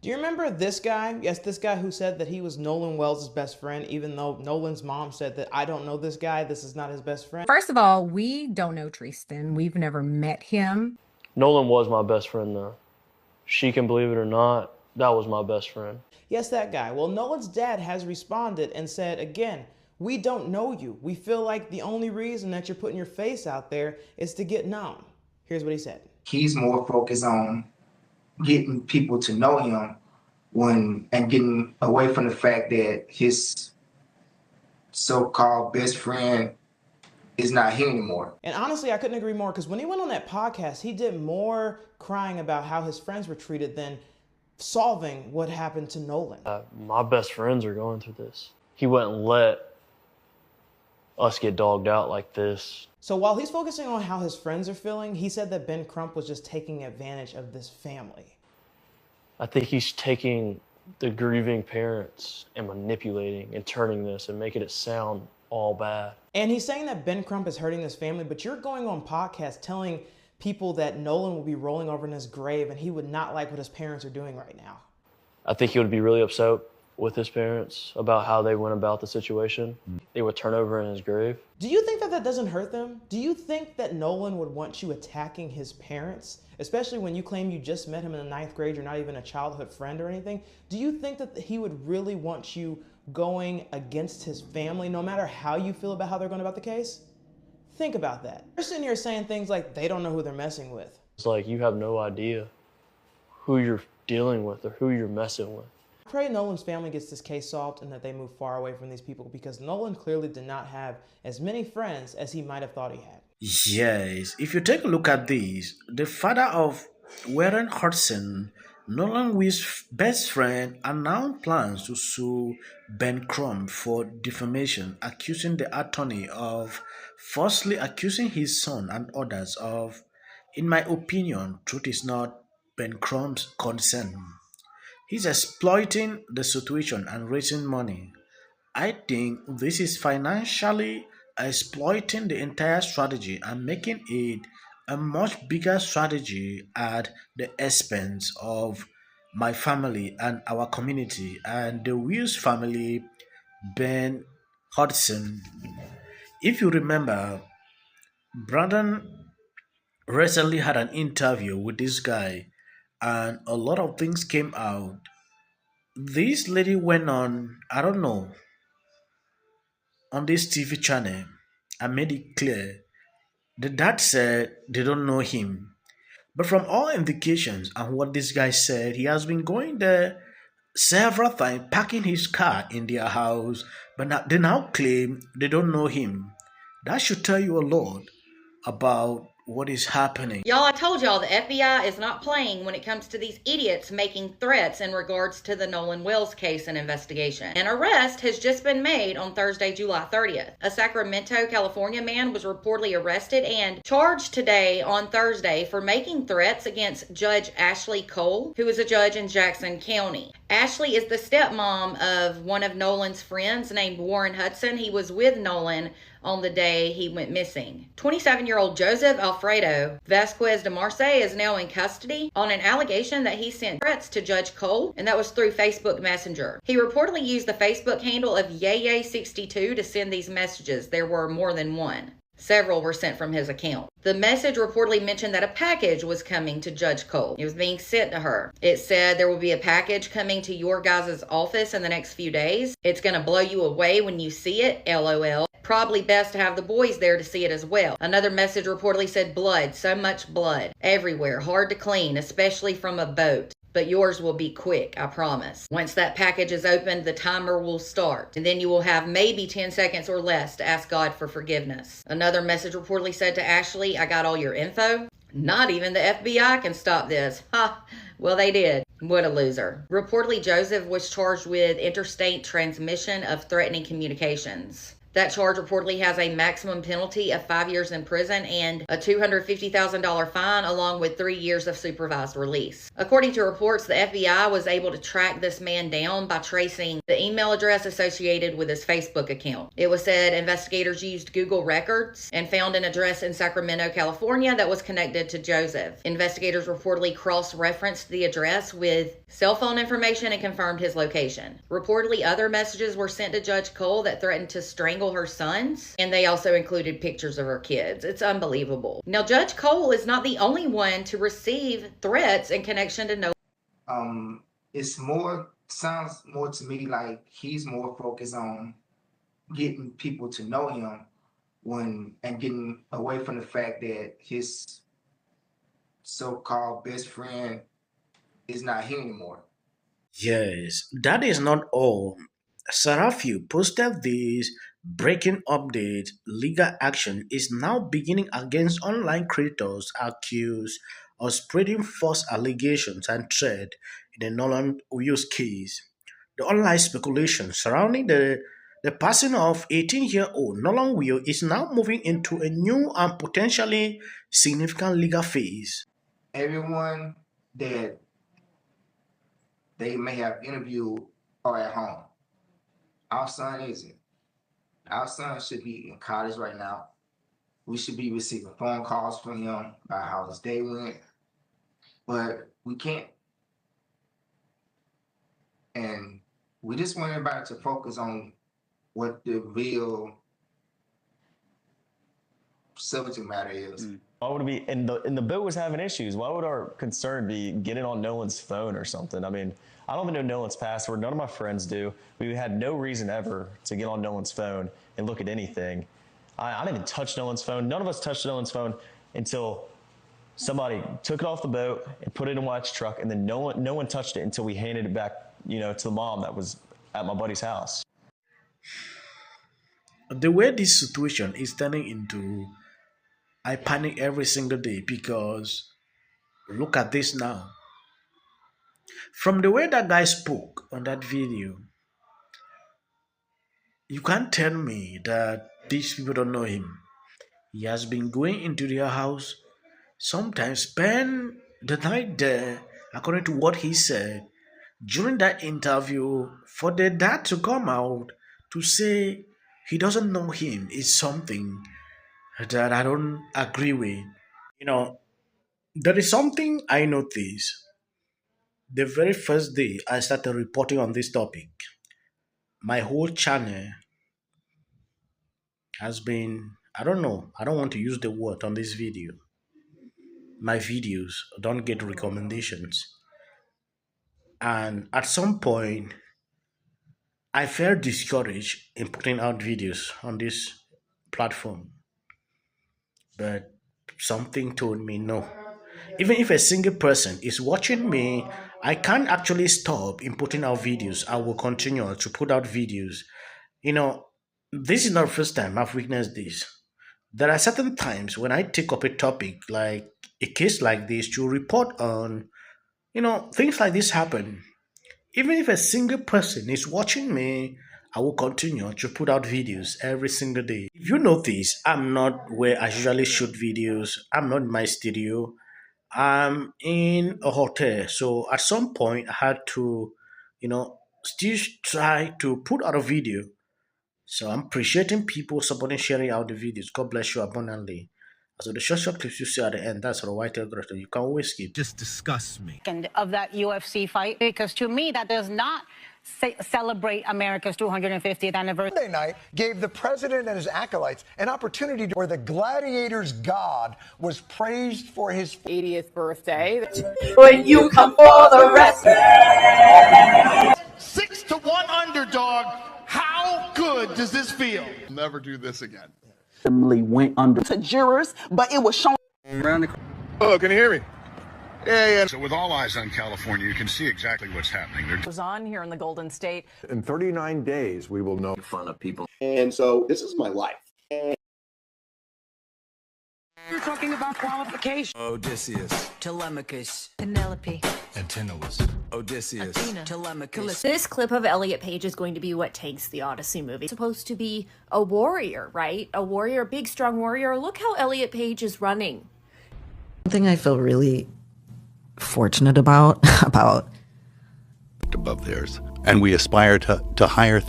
Do you remember this guy? Yes, this guy who said that he was Nolan Wells' best friend, even though Nolan's mom said that I don't know this guy, this is not his best friend. First of all, we don't know Tristan. We've never met him. Nolan was my best friend, though. She can believe it or not, that was my best friend. Yes, that guy. Well, Nolan's dad has responded and said, again, we don't know you. We feel like the only reason that you're putting your face out there is to get known. Here's what he said. He's more focused on getting people to know him and getting away from the fact that his so-called best friend is not here anymore. And honestly, I couldn't agree more, because when he went on that podcast, he did more crying about how his friends were treated than solving what happened to Nolan. My best friends are going through this. He wouldn't let us get dogged out like this. So while he's focusing on how his friends are feeling, he said that Ben Crump was just taking advantage of this family. I think he's taking the grieving parents and manipulating and turning this and making it sound all bad. And he's saying that Ben Crump is hurting this family, but you're going on podcasts telling people that Nolan will be rolling over in his grave and he would not like what his parents are doing right now. I think he would be really upset with his parents about how they went about the situation. They would turn over in his grave. Do you think that that doesn't hurt them? Do you think that Nolan would want you attacking his parents? Especially when you claim you just met him in the 9th grade, you're not even a childhood friend or anything. Do you think that he would really want you going against his family, no matter how you feel about how they're going about the case? Think about that. You're sitting here saying things like they don't know who they're messing with. It's like you have no idea who you're dealing with or who you're messing with. I pray Nolan's family gets this case solved and that they move far away from these people, because Nolan clearly did not have as many friends as he might have thought he had. Yes, if you take a look at this, the father of Warren Hudson, Nolan Will's best friend, announced plans to sue Ben Crump for defamation, accusing the attorney of falsely accusing his son and others of, in my opinion, truth is not Ben Crump's concern. He's exploiting the situation and raising money. I think this is financially exploiting the entire strategy and making it a much bigger strategy at the expense of my family and our community and the Wills family, Ben Hudson. If you remember, Brandon recently had an interview with this guy and a lot of things came out. This lady went on, I don't know, on this TV channel and made it clear the dad said they don't know him. But from all indications and what this guy said, he has been going there several times, parking his car in their house, but now, they now claim they don't know him. That should tell you a lot about what is happening. Y'all, I told y'all the FBI is not playing when it comes to these idiots making threats in regards to the Nolan Wells case and investigation. An arrest has just been made on Thursday, July 30th. A Sacramento, California man was reportedly arrested and charged today on Thursday for making threats against Judge Ashley Cole, who is a judge in Jackson County. Ashley is the stepmom of one of Nolan's friends named Warren Hudson. He was with Nolan on the day he went missing. 27-year-old Joseph Alfredo Vasquez de Marce is now in custody on an allegation that he sent threats to Judge Cole, and that was through Facebook Messenger. He reportedly used the Facebook handle of Yay62 to send these messages. There were more than one. Several were sent from his account. The message reportedly mentioned that a package was coming to Judge Cole. It was being sent to her. It said there will be a package coming to your guys' office in the next few days. It's going to blow you away when you see it, LOL. Probably best to have the boys there to see it as well. Another message reportedly said blood, so much blood. Everywhere, hard to clean, especially from a boat. But yours will be quick, I promise. Once that package is opened, the timer will start. And then you will have maybe 10 seconds or less to ask God for forgiveness. Another message reportedly said to Ashley, I got all your info. Not even the FBI can stop this. Ha! Well, they did. What a loser. Reportedly, Joseph was charged with interstate transmission of threatening communications. That charge reportedly has a maximum penalty of 5 years in prison and a $250,000 fine, along with 3 years of supervised release. According to reports, the FBI was able to track this man down by tracing the email address associated with his Facebook account. It was said investigators used Google records and found an address in Sacramento, California that was connected to Joseph. Investigators reportedly cross-referenced the address with cell phone information and confirmed his location. Reportedly, other messages were sent to Judge Cole that threatened to strangle her sons, and they also included pictures of her kids. It's unbelievable. Now, Judge Cole is not the only one to receive threats in connection to Nolan. Sounds more to me like he's more focused on getting people to know him and getting away from the fact that his so-called best friend is not here anymore. Yes, that is not all. Sarafiu posted this breaking update. Legal action is now beginning against online creators accused of spreading false allegations and threat in the Nolan Wills case. The online speculation surrounding the passing of 18-year-old Nolan Will is now moving into a new and potentially significant legal phase. Everyone that they may have interviewed are at home. Our son isn't. Our son should be in college right now. We should be receiving phone calls from him about how his day went, but we can't. And we just want everybody to focus on what the real subject matter is. Why would it be? And the boat was having issues. Why would our concern be getting on Nolan's phone or something? I mean, I don't even know Nolan's password. None of my friends do. We had no reason ever to get on Nolan's phone and look at anything. I didn't even touch Nolan's phone. None of us touched Nolan's phone until somebody took it off the boat and put it in White's truck, and then no one touched it until we handed it back, to the mom that was at my buddy's house. The way this situation is turning into, I panic every single day because look at this now. From the way that guy spoke on that video, you can't tell me that these people don't know him. He has been going into their house, sometimes spend the night there, according to what he said. During that interview, for the dad to come out to say he doesn't know him is something that I don't agree with. There is something I noticed the very first day I started reporting on this topic. My whole channel has been, I don't want to use the word on this video. My videos don't get recommendations. And at some point, I felt discouraged in putting out videos on this platform. But something told me no. Even if a single person is watching me, I can't actually stop in putting out videos. I will continue to put out videos. This is not the first time I've witnessed this. There are certain times when I take up a topic like a case like this to report on, things like this happen. Even if a single person is watching me, I will continue to put out videos every single day. If you notice, I'm not where I usually shoot videos. I'm not in my studio. I'm in a hotel. So at some point, I had to, still try to put out a video. So I'm appreciating people supporting, sharing out the videos. God bless you abundantly. So the short clips you see at the end, that's the white director. You can always skip. Just disgusts me. And of that UFC fight, because to me, that does not celebrate America's 250th anniversary. Monday night gave the president and his acolytes an opportunity where the gladiator's god was praised for his 80th birthday. When you come for the rest. 6-1 underdog. How good does this feel? Never do this again. Went under to jurors, but it was shown around the. Oh, can you hear me? Yeah. So with all eyes on California, you can see exactly what's happening. It goes on here in the Golden State. In 39 days, we will know. In front of people. And so this is my life. You're talking about qualification. Odysseus. Telemachus. Penelope. Antinous. Odysseus. Athena. Telemachus. This clip of Elliot Page is going to be what takes the Odyssey movie. It's supposed to be a warrior, right? A warrior, a big, strong warrior. Look how Elliot Page is running. One thing I feel really fortunate about above theirs, and we aspire to higher